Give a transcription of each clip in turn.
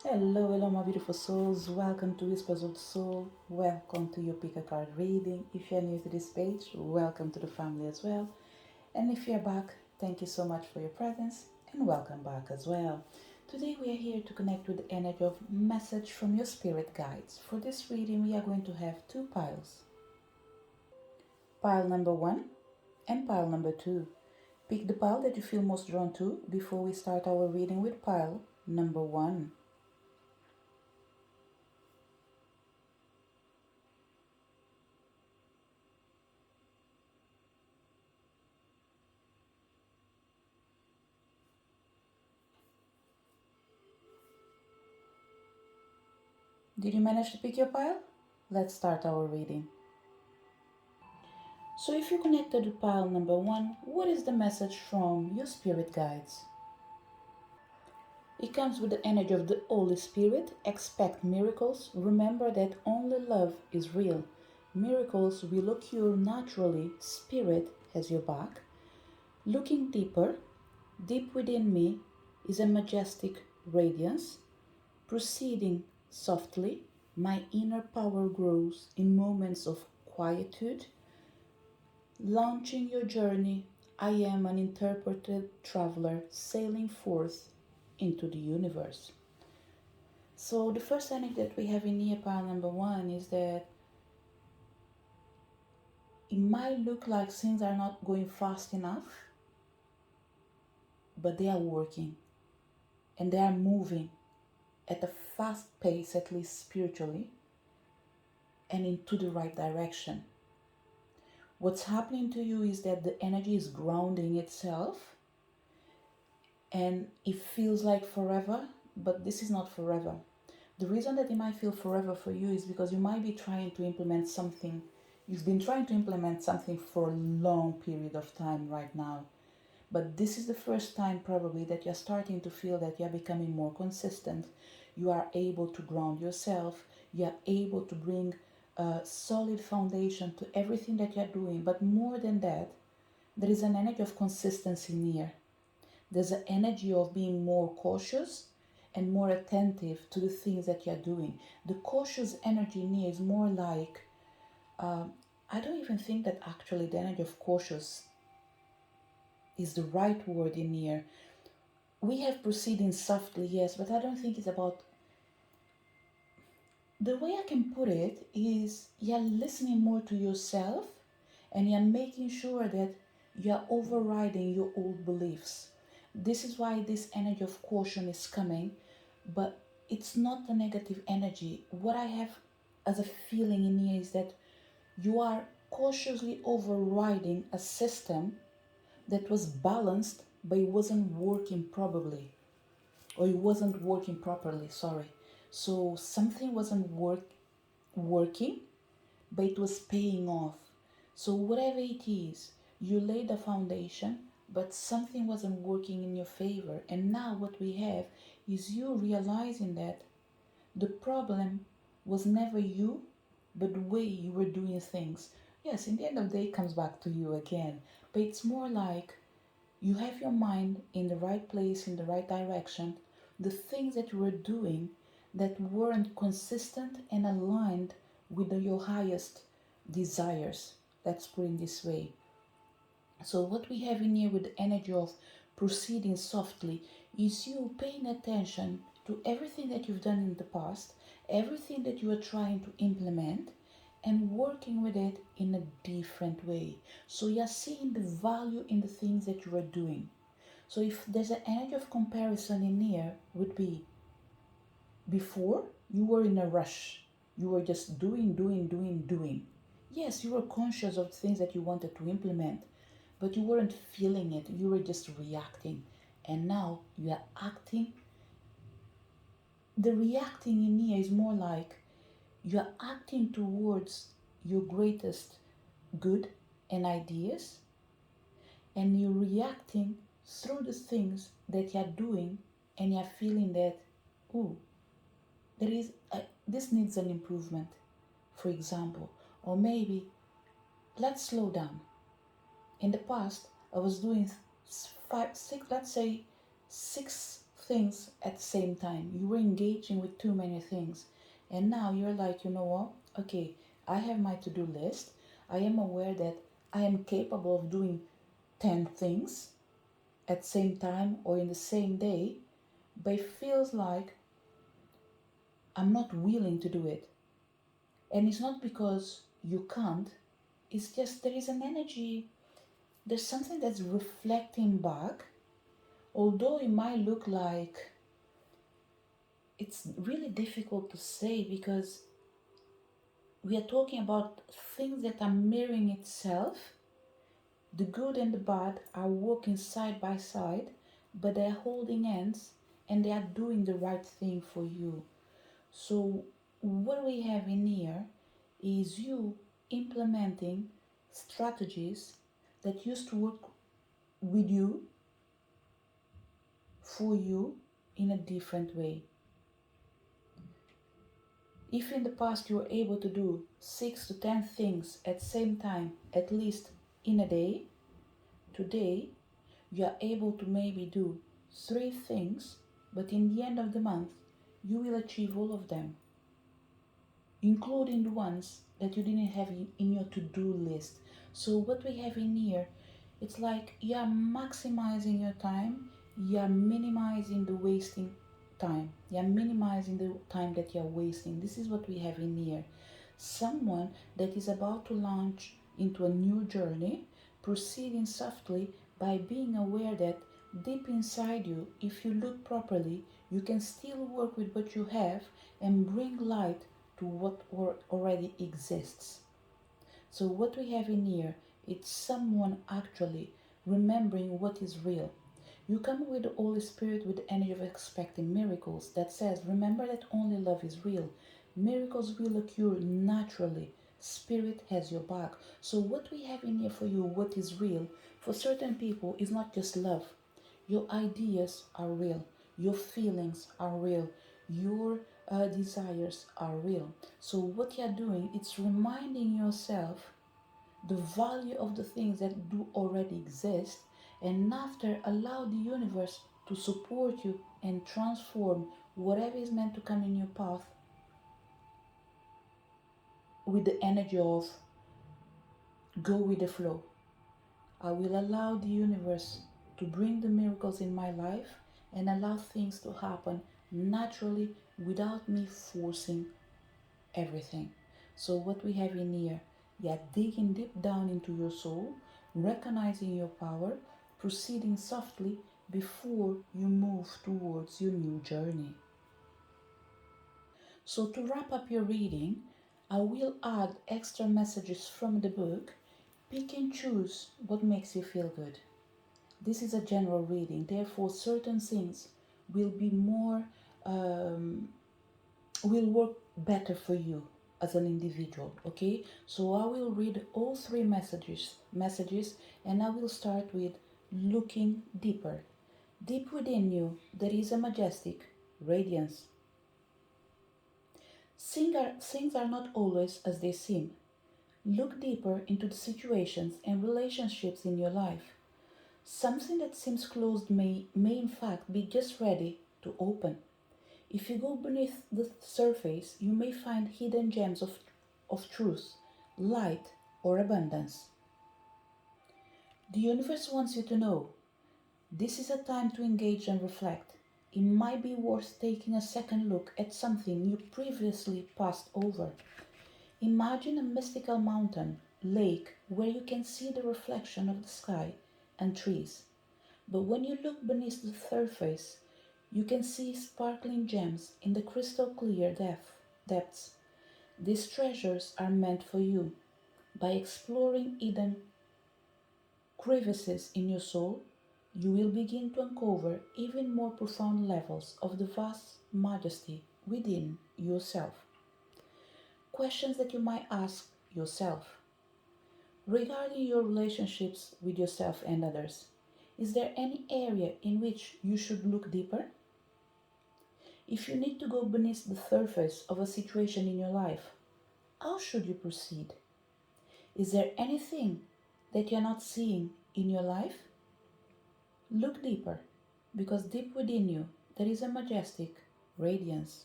Hello, my beautiful souls. Welcome to Whispers of the Soul. Welcome to your pick a card reading. If you're new to this page, welcome to the family as well. And if you're back, thank you so much for your presence and welcome back as well. Today we are here to connect with the energy of message from your spirit guides. For this reading, we are going to have two piles. Pile number one and pile number two. Pick the pile that you feel most drawn to before we start our reading with pile number one. Did you manage to pick your pile? Let's start our reading. So, if you connected to pile number one, what is the message from your spirit guides? It comes with the energy of the Holy Spirit. Expect miracles. Remember that only love is real. Miracles will occur naturally. Spirit has your back. Looking deeper, deep within me is a majestic radiance. Proceeding softly, my inner power grows in moments of quietude. Launching your journey, I am an interpreted traveler sailing forth into the universe. So, the first energy that we have in here, pile number one, is that it might look like things are not going fast enough, but they are working and they are moving at a fast pace, at least spiritually, and into the right direction. What's happening to you is that the energy is grounding itself and it feels like forever, but this is not forever. The reason that it might feel forever for you is because you might be trying to implement something. You've been trying to implement something for a long period of time right now. But this is the first time probably that you're starting to feel that you're becoming more consistent. You are able to ground yourself. You're able to bring a solid foundation to everything that you're doing. But more than that, there is an energy of consistency near. There's an energy of being more cautious and more attentive to the things that you're doing. The cautious energy near is more like, I don't even think that actually the energy of cautious is the right word in here. We have proceeding softly, yes, but I don't think it's about. The way I can put it is you're listening more to yourself and you're making sure that you're overriding your old beliefs. This is why this energy of caution is coming, but it's not a negative energy. What I have as a feeling in here is that you are cautiously overriding a system that was balanced but it wasn't working probably, or it wasn't working properly, sorry. So something wasn't working, but it was paying off. So whatever it is, you laid the foundation, but something wasn't working in your favor. And now what we have is you realizing that the problem was never you, but the way you were doing things. Yes, in the end of the day, it comes back to you again. But it's more like you have your mind in the right place, in the right direction. The things that you were doing that weren't consistent and aligned with your highest desires. Let's put it this way. So, what we have in here with the energy of proceeding softly is you paying attention to everything that you've done in the past, everything that you are trying to implement, and working with it in a different way. So, you're seeing the value in the things that you are doing. So, if there's an energy of comparison in here, would be before you were in a rush, you were just doing. Yes, you were conscious of things that you wanted to implement, but you weren't feeling it, you were just reacting. And now you are acting. The reacting in here is more like you are acting towards your greatest good and ideas, and you're reacting through the things that you're doing, and you're feeling that, oh, this needs an improvement, for example. Or maybe let's slow down. In the past, I was doing five, six, let's say 6 things at the same time. You were engaging with too many things. And now you're like, you know what? Okay, I have my to do list. I am aware that I am capable of doing 10 things at the same time or in the same day, but it feels like I'm not willing to do it. And it's not because you can't, it's just there is an energy, there's something that's reflecting back, although it might look like it's really difficult to say because we are talking about things that are mirroring itself. The good and the bad are walking side by side, but they're holding hands and they are doing the right thing for you. So, what we have in here is you implementing strategies that used to work with you, for you, in a different way. If in the past you were able to do 6 to 10 things at the same time, at least in a day, today you are able to maybe do 3 things, but in the end of the month you will achieve all of them, including the ones that you didn't have in your to-do list. So what we have in here, it's like you are maximizing your time, you are minimizing the wasting time, you are minimizing the time that you are wasting. This is what we have in here. Someone that is about to launch into a new journey, proceeding softly by being aware that deep inside you, if you look properly, you can still work with what you have and bring light to what already exists. So what we have in here, it's someone actually remembering what is real. You come with the Holy Spirit with the energy of expecting miracles that says, remember that only love is real. Miracles will occur naturally. Spirit has your back. So what we have in here for you, what is real, for certain people is not just love. Your ideas are real. Your feelings are real. Your desires are real. So what you're doing, it's reminding yourself the value of the things that do already exist, and after allow the universe to support you and transform whatever is meant to come in your path with the energy of go with the flow. I will allow the universe to bring the miracles in my life and allow things to happen naturally without me forcing everything. So, what we have in here, yeah, digging deep down into your soul, recognizing your power, proceeding softly before you move towards your new journey. So, to wrap up your reading, I will add extra messages from the book. Pick and choose what makes you feel good. This is a general reading, therefore, certain things will be more will work better for you as an individual. Okay, so I will read all 3 messages, and I will start with looking deeper. Deep within you there is a majestic radiance. Things are not always as they seem. Look deeper into the situations and relationships in your life. Something that seems closed may in fact be just ready to open. If you go beneath the surface, you may find hidden gems of truth, light, or abundance. The universe wants you to know this is a time to engage and reflect. It might be worth taking a second look at something you previously passed over. Imagine a mystical mountain, lake, where you can see the reflection of the sky and trees. But when you look beneath the surface, you can see sparkling gems in the crystal clear depths. These treasures are meant for you. By exploring hidden crevices in your soul, you will begin to uncover even more profound levels of the vast majesty within yourself. Questions that you might ask yourself regarding your relationships with yourself and others. Is there any area in which you should look deeper? If you need to go beneath the surface of a situation in your life, how should you proceed? Is there anything that you're not seeing in your life? Look deeper, because deep within you there is a majestic radiance.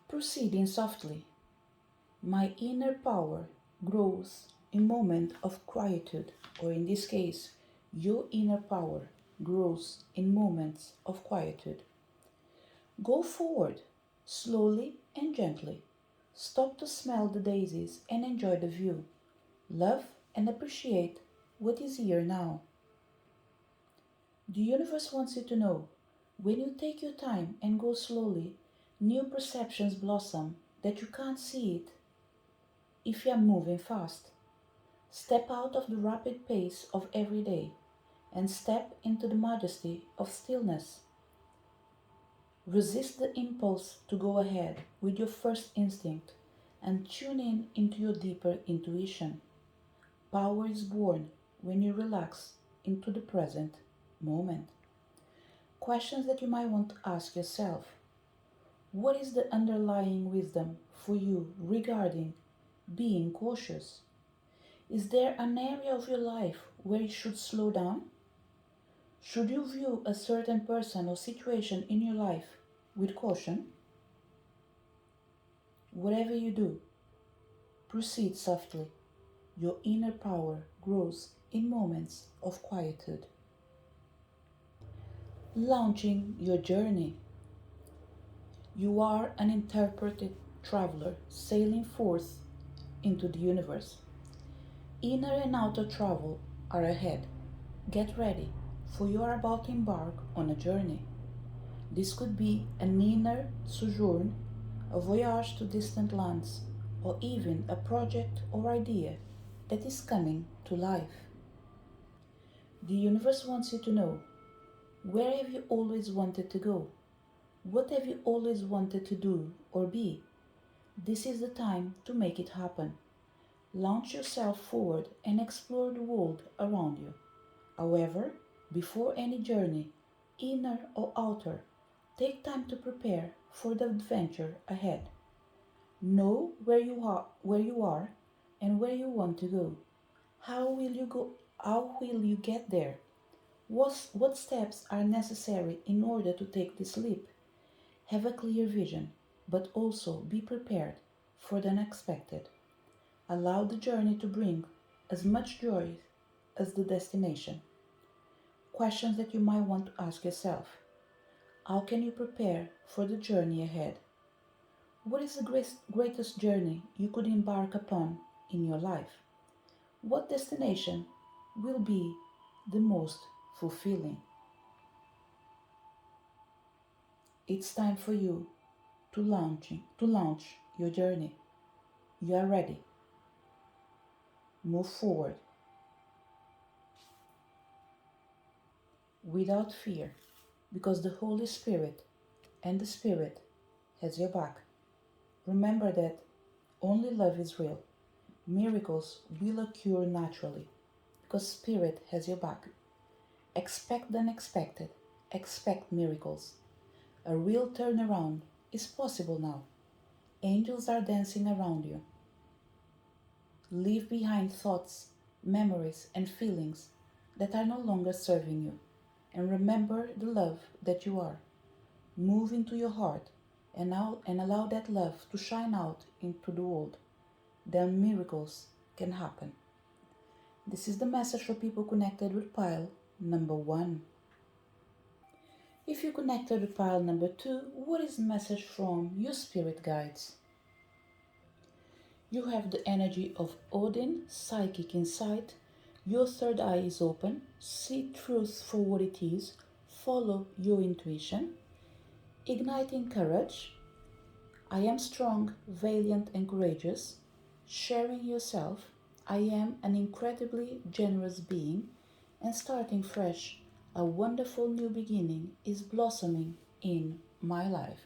Proceeding softly, my inner power grows in moments of quietude, or in this case, your inner power grows in moments of quietude. Go forward, slowly and gently. Stop to smell the daisies and enjoy the view. Love and appreciate what is here now. The universe wants you to know when you take your time and go slowly, new perceptions blossom that you can't see it if you are moving fast. Step out of the rapid pace of every day and step into the majesty of stillness. Resist the impulse to go ahead with your first instinct and tune in into your deeper intuition. Power is born when you relax into the present moment. Questions that you might want to ask yourself. What is the underlying wisdom for you regarding being cautious? Is there an area of your life where you should slow down? Should you view a certain person or situation in your life with caution? Whatever you do, proceed softly. Your inner power grows in moments of quietude. Launching your journey. You are an interpreted traveler sailing forth into the universe. Inner and outer travel are ahead. Get ready, for you are about to embark on a journey. This could be an inner sojourn, a voyage to distant lands, or even a project or idea that is coming to life. The universe wants you to know, where have you always wanted to go? What have you always wanted to do or be? This is the time to make it happen. Launch yourself forward and explore the world around you. However, before any journey, inner or outer, take time to prepare for the adventure ahead. Know where you are and where you want to go. How will you go? How will you get there? What steps are necessary in order to take this leap? Have a clear vision, but also be prepared for the unexpected. Allow the journey to bring as much joy as the destination. Questions that you might want to ask yourself. How can you prepare for the journey ahead? What is the greatest journey you could embark upon in your life? What destination will be the most fulfilling? It's time for you to launch your journey. You are ready. Move forward without fear, because the Holy Spirit and the Spirit has your back. Remember that only love is real. Miracles will occur naturally because Spirit has your back. Expect the unexpected. Expect miracles. A real turnaround is possible now. Angels are dancing around you. Leave behind thoughts, memories, and feelings that are no longer serving you. And remember the love that you are. Move into your heart and allow that love to shine out into the world. Then miracles can happen. This is the message for people connected with pile number 1. If you connected with pile number 2, what is the message from your spirit guides? You have the energy of Odin, psychic insight. Your third eye is open. See truth for what it is. Follow your intuition. Igniting courage. I am strong, valiant, and courageous. Sharing yourself. I am an incredibly generous being. And starting fresh. A wonderful new beginning is blossoming in my life.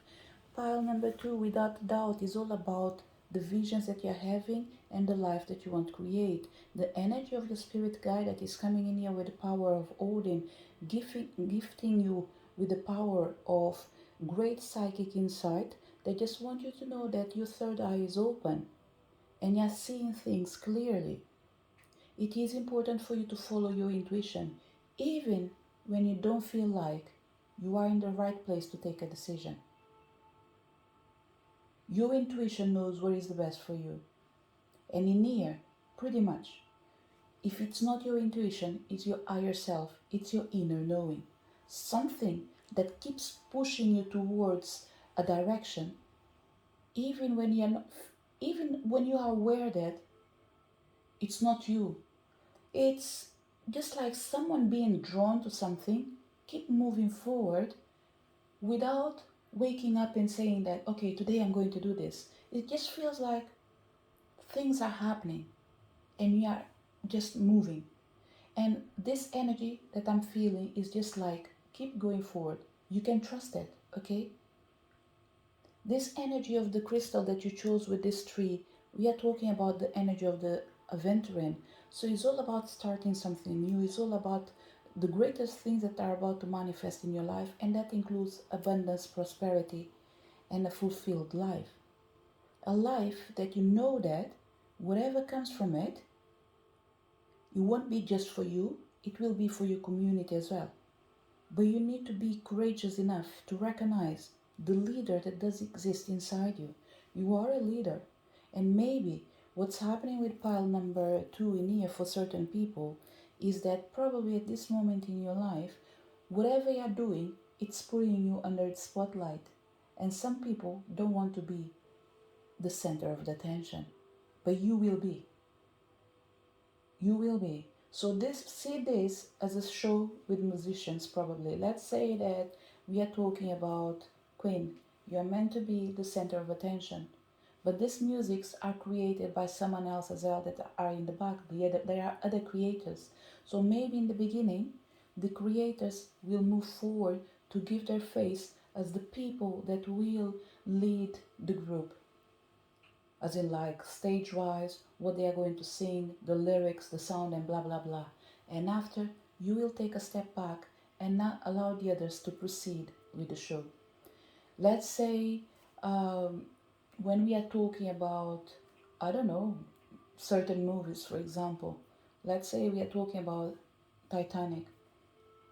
Pile number 2, without doubt, is all about the visions that you're having and the life that you want to create. The energy of your spirit guide that is coming in here with the power of Odin, gifting you with the power of great psychic insight. They just want you to know that your third eye is open and you're seeing things clearly. It is important for you to follow your intuition, even when you don't feel like you are in the right place to take a decision. Your intuition knows what is the best for you. And in here, pretty much, if it's not your intuition, it's your higher self, it's your inner knowing. Something that keeps pushing you towards a direction, even when you're not, even when you are aware that it's not you. It's just like someone being drawn to something, keep moving forward without waking up and saying that, okay, today I'm going to do this. It just feels like things are happening and you are just moving. And this energy that I'm feeling is just like, keep going forward. You can trust it, okay? This energy of the crystal that you chose with this tree, we are talking about the energy of the aventurine. So it's all about starting something new. It's all about the greatest things that are about to manifest in your life, and that includes abundance, prosperity, and a fulfilled life. A life that you know that whatever comes from it, it won't be just for you, it will be for your community as well. But you need to be courageous enough to recognize the leader that does exist inside you. You are a leader. And maybe what's happening with pile number 2 in here for certain people is that probably at this moment in your life, whatever you're doing, it's putting you under its spotlight. And some people don't want to be the center of the attention. But you will be. You will be. So see this as a show with musicians probably. Let's say that we are talking about Queen. You are meant to be the center of attention. But these musics are created by someone else as well that are in the back. There are other creators. So maybe in the beginning, the creators will move forward to give their face as the people that will lead the group, as in like stage wise, what they are going to sing, the lyrics, the sound, and blah blah blah. And after, you will take a step back and not allow the others to proceed with the show. Let's say when we are talking about, I don't know, certain movies, for example, let's say we are talking about Titanic.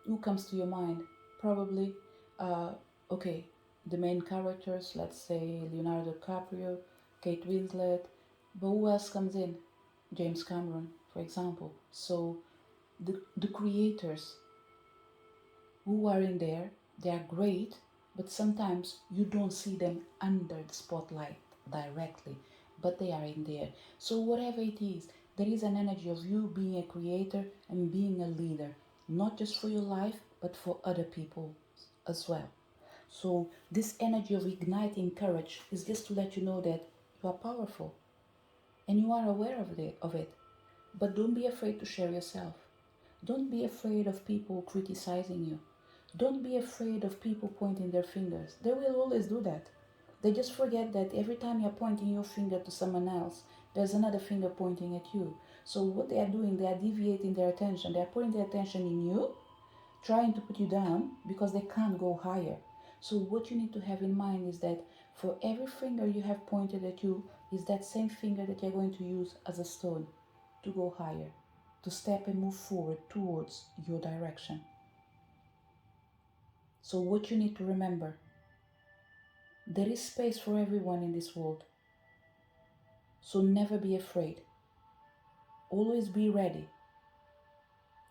Who comes to your mind? Probably, uh, okay, the main characters, let's say Leonardo DiCaprio, Kate Winslet, but who else comes in? James Cameron, for example. So the creators who are in there, they are great, but sometimes you don't see them under the spotlight directly, but they are in there. So whatever it is, there is an energy of you being a creator and being a leader, not just for your life, but for other people as well. So this energy of igniting courage is just to let you know that you are powerful and you are aware of it. But don't be afraid to share yourself. Don't be afraid of people criticizing you. Don't be afraid of people pointing their fingers. They will always do that. They just forget that every time you're pointing your finger to someone else, there's another finger pointing at you. So what they are doing, they are deviating their attention. They are putting their attention in you, trying to put you down because they can't go higher. So what you need to have in mind is that for every finger you have pointed at you is that same finger that you're going to use as a stone to go higher, to step and move forward towards your direction. So what you need to remember, there is space for everyone in this world. So never be afraid. Always be ready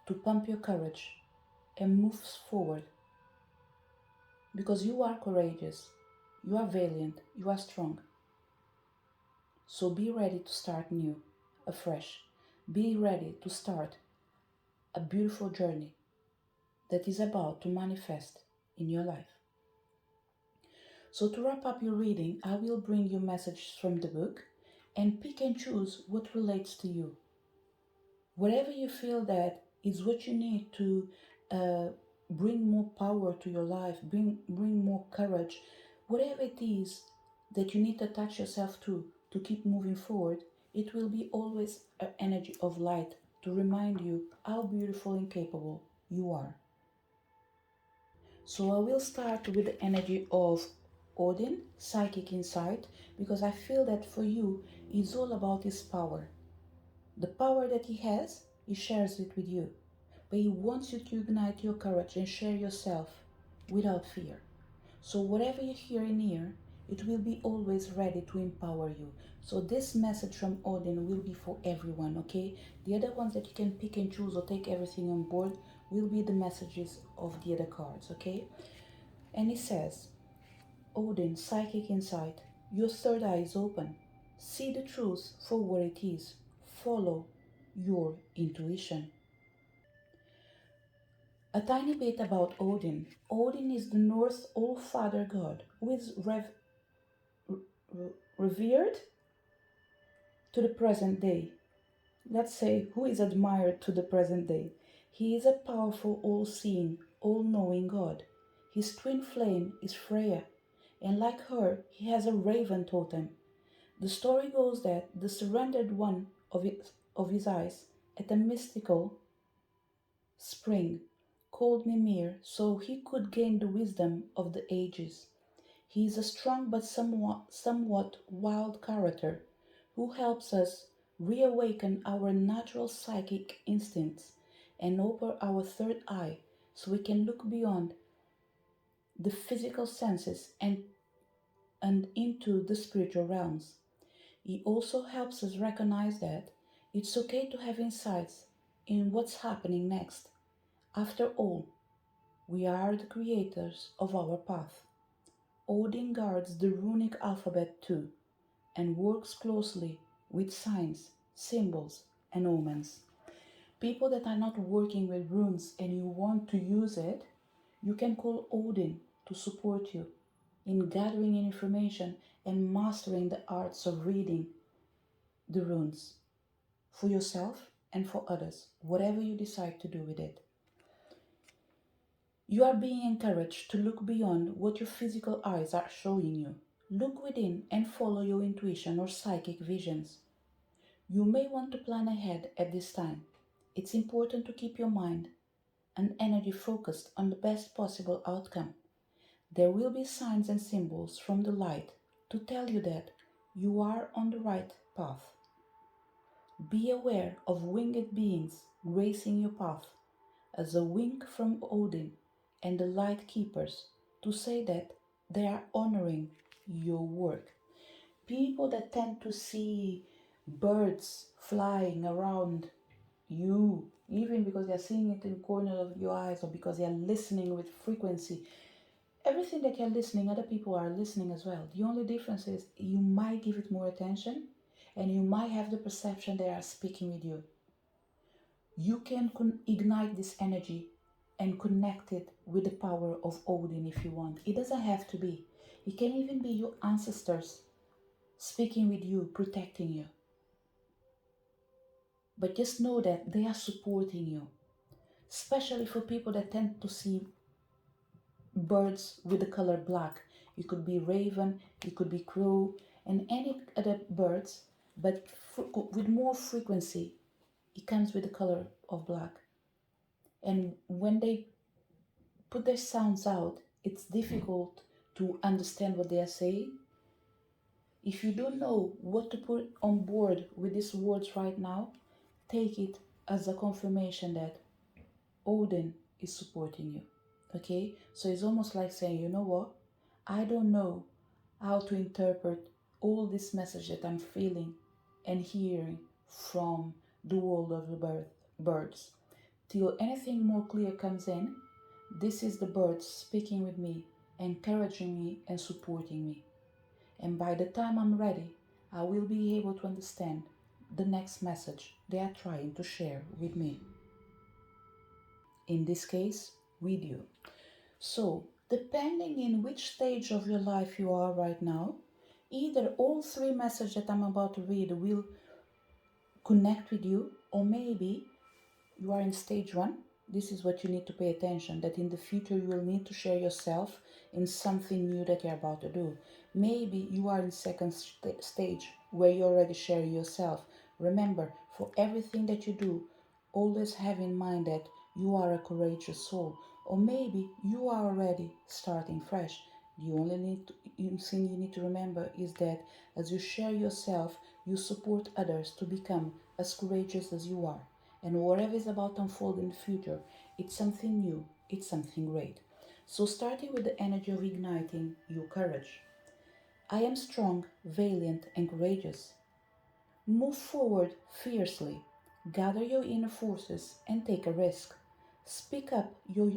to pump your courage and move forward, because you are courageous, you are valiant, you are strong. So be ready to start new, afresh. Be ready to start a beautiful journey that is about to manifest in your life. So to wrap up your reading, I will bring you messages from the book and pick and choose what relates to you. Whatever you feel that is what you need to bring more power to your life, bring more courage, whatever it is that you need to attach yourself to keep moving forward, it will be always an energy of light to remind you how beautiful and capable you are. So I will start with the energy of Odin, Psychic Insight, because I feel that for you, it's all about his power. The power that he has, he shares it with you. But he wants you to ignite your courage and share yourself without fear. So whatever you hear in here, it will be always ready to empower you. So this message from Odin will be for everyone, okay? The other ones that you can pick and choose or take everything on board will be the messages of the other cards, okay? And it says, Odin, psychic insight, your third eye is open. See the truth for what it is. Follow your intuition. A tiny bit about Odin. Odin is the Norse All-Father god who is revered to the present day. Let's say who is admired to the present day. He is a powerful, all-seeing, all-knowing god. His twin flame is Freya, and like her, he has a raven totem. The story goes that the surrendered one of his eyes at a mystical spring called Mimir so he could gain the wisdom of the ages. He is a strong but somewhat wild character who helps us reawaken our natural psychic instincts and open our third eye so we can look beyond the physical senses and into the spiritual realms. He also helps us recognize that it's okay to have insights in what's happening next. After all, we are the creators of our path. Odin guards the runic alphabet too, and works closely with signs, symbols, and omens. People that are not working with runes and you want to use it, you can call Odin to support you in gathering information and mastering the arts of reading the runes for yourself and for others, whatever you decide to do with it. You are being encouraged to look beyond what your physical eyes are showing you. Look within and follow your intuition or psychic visions. You may want to plan ahead at this time. It's important to keep your mind and energy focused on the best possible outcome. There will be signs and symbols from the light to tell you that you are on the right path. Be aware of winged beings gracing your path as a wink from Odin and the light keepers to say that they are honoring your work. People that tend to see birds flying around you, even because they're seeing it in the corner of your eyes or because they're listening with frequency, everything that you're listening, other people are listening as well. The only difference is you might give it more attention and you might have the perception they are speaking with you. You can ignite this energy and connect it with the power of Odin if you want. It doesn't have to be. It can even be your ancestors speaking with you, protecting you. But just know that they are supporting you, especially for people that tend to see birds with the color black. It could be raven, it could be crow, and any other birds, but with more frequency, it comes with the color of black. And when they put their sounds out, it's difficult to understand what they are saying. If you don't know what to put on board with these words right now, take it as a confirmation that Odin is supporting you. Okay? So it's almost like saying, you know what? I don't know how to interpret all this message that I'm feeling and hearing from the world of the birds. Till anything more clear comes in, this is the birds speaking with me, encouraging me and supporting me. And by the time I'm ready, I will be able to understand the next message they are trying to share with me. In this case, with you. So, depending in which stage of your life you are right now, either all three messages that I'm about to read will connect with you, or maybe you are in stage one. This is what you need to pay attention, that in the future you will need to share yourself in something new that you're about to do. Maybe you are in second stage where you already share yourself. Remember, for everything that you do, always have in mind that you are a courageous soul. Or maybe you are already starting fresh. The only thing you need to remember is that as you share yourself, you support others to become as courageous as you are. And whatever is about to unfold in the future, it's something new, it's something great. So, starting with the energy of igniting your courage. I am strong, valiant, and courageous. Move forward fiercely. Gather your inner forces and take a risk. Speak up, your,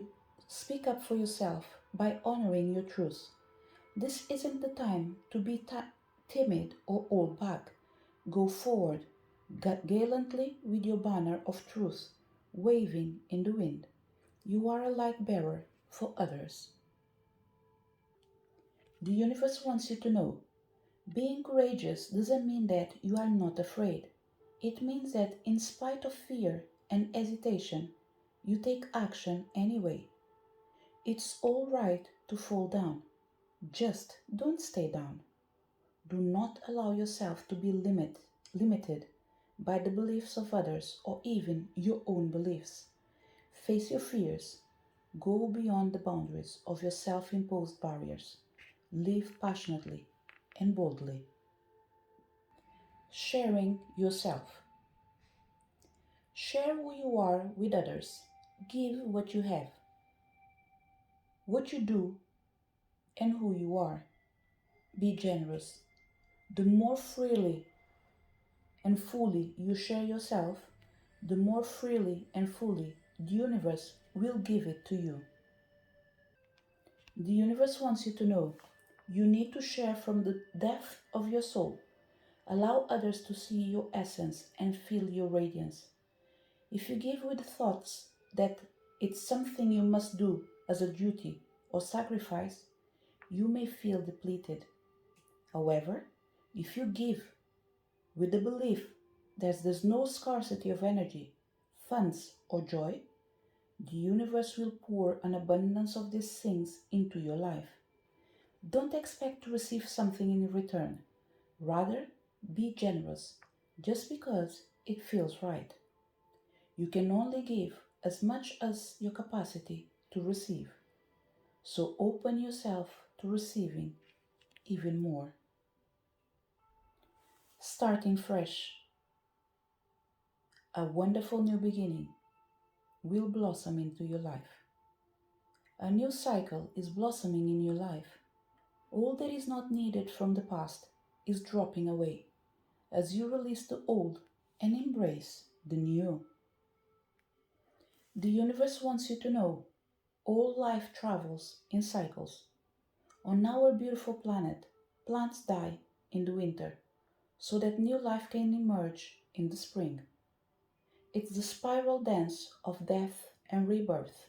Speak up for yourself by honoring your truth. This isn't the time to be timid or hold back. Go forward, gallantly with your banner of truth waving in the wind. You are a light bearer for others. The universe wants you to know being courageous doesn't mean that you are not afraid. It means that in spite of fear and hesitation, you take action anyway. It's all right to fall down. Just don't stay down. Do not allow yourself to be limited by the beliefs of others or even your own beliefs. Face your fears. Go beyond the boundaries of your self imposed barriers. Live passionately and boldly. Sharing yourself. Share who you are with others. Give what you have, what you do, and who you are. Be generous. The more freely and fully you share yourself, the more freely and fully the universe will give it to you. The universe wants you to know you need to share from the depth of your soul. Allow others to see your essence and feel your radiance. If you give with thoughts that it's something you must do as a duty or sacrifice, you may feel depleted. However, if you give with the belief that there's no scarcity of energy, funds, or joy, the universe will pour an abundance of these things into your life. Don't expect to receive something in return. Rather, be generous just because it feels right. You can only give as much as your capacity to receive. So open yourself to receiving even more. Starting fresh, a wonderful new beginning will blossom into your life. A new cycle is blossoming in your life. All that is not needed from the past is dropping away as you release the old and embrace the new. The universe wants you to know all life travels in cycles. On our beautiful planet, plants die in the winter so that new life can emerge in the spring. It's the spiral dance of death and rebirth.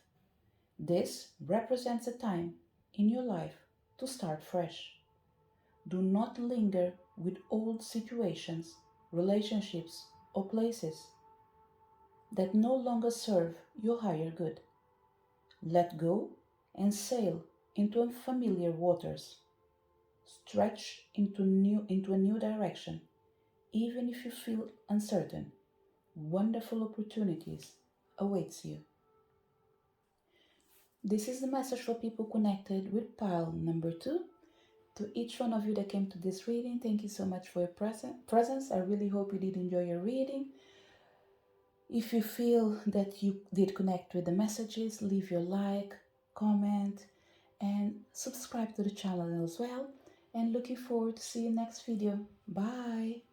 This represents a time in your life to start fresh. Do not linger with old situations, relationships, or places that no longer serve your higher good. Let go and sail into unfamiliar waters. Stretch into a new direction, even if you feel uncertain. Wonderful opportunities awaits you. This is the message for people connected with pile number 2. To each one of you that came to this reading, thank you so much for your presence. I really hope you did enjoy your reading. If you feel that you did connect with the messages, leave your like, comment, and subscribe to the channel as well. And looking forward to see you next video. Bye!